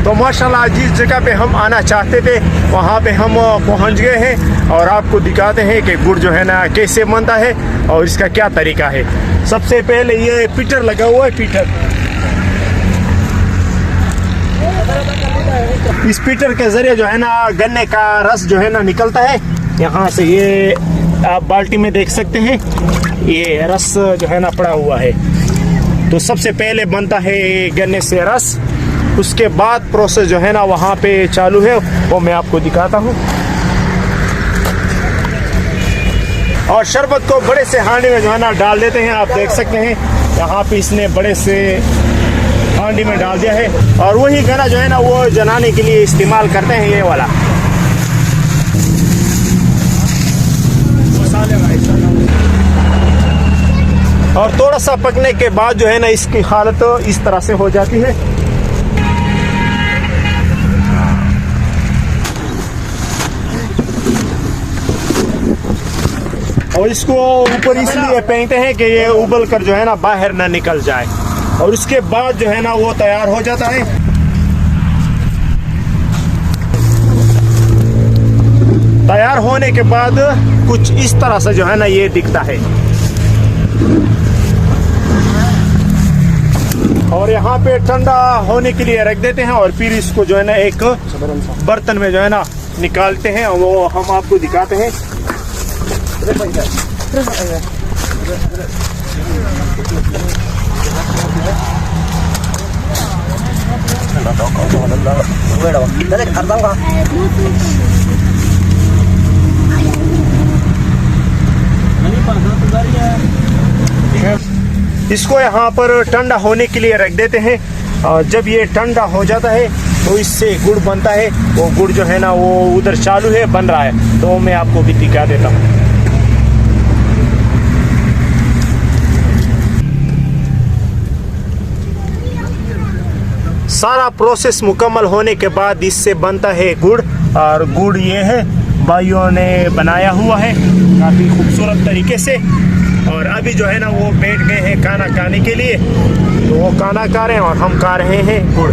तो माशाल्लाह जिस जगह पे हम आना चाहते थे वहाँ पे हम पहुँच गए हैं और आपको दिखाते हैं कि गुड़ जो है ना कैसे बनता है और इसका क्या तरीका है। सबसे पहले ये पीटर लगा हुआ है, पीटर। इस पीटर के जरिए जो है ना गन्ने का रस जो है ना निकलता है यहाँ से। ये आप बाल्टी में देख सकते हैं, ये रस जो है ना पड़ा हुआ है। तो सबसे पहले बनता है गन्ने से रस, उसके बाद प्रोसेस जो है ना वहाँ पे चालू है, वो मैं आपको दिखाता हूँ। और शरबत को बड़े से हांडी में जो है ना डाल देते हैं। आप देख सकते हैं यहाँ पे इसने बड़े से हांडी में डाल दिया है और वही गन्ना जो है ना वो जलाने के लिए इस्तेमाल करते हैं, ये वाला। और थोड़ा सा पकने के बाद जो है ना इसकी हालत इस तरह से हो जाती है। और इसको ऊपर इसलिए पहनते हैं कि ये उबल कर जो है ना बाहर ना निकल जाए। और उसके बाद जो है ना वो तैयार हो जाता है। तैयार होने के बाद कुछ इस तरह से जो है ना ये दिखता है। और यहाँ पे ठंडा होने के लिए रख देते हैं और फिर इसको जो है ना एक बर्तन में जो है ना निकालते हैं और वो हम आपको दिखाते हैं। इसको यहाँ पर ठंडा होने के लिए रख देते हैं और जब ये ठंडा हो जाता है तो इससे गुड़ बनता है। वो गुड़ जो है ना वो उधर चालू है, बन रहा है, तो मैं आपको भी दिखा देता हूँ। सारा प्रोसेस मुकम्मल होने के बाद इससे बनता है गुड़। और गुड़ ये है भाइयों ने बनाया हुआ है काफ़ी खूबसूरत तरीके से। और अभी जो है ना वो बैठ गए हैं खाना खाने के लिए, तो वो खाना खा रहे हैं और हम खा रहे हैं गुड़।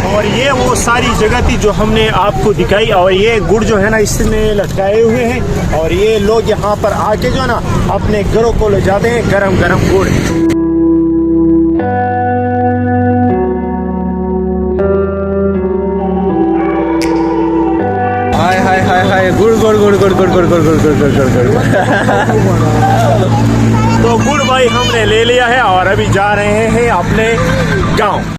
और ये वो सारी जगह थी जो हमने आपको दिखाई। और ये गुड़ जो है ना इसमें लटकाए हुए हैं और ये लोग यहाँ पर आके जो है ना अपने घरों को ले जाते हैं गरम गरम गुड़। गुड़ गुड़ गुड़ गुड़ गुड़ गुड़ गुड़ गुड़ गुड़ गुड़ गुड़। तो गुड़ भाई हमने ले लिया है और अभी जा रहे हैं अपने गांव।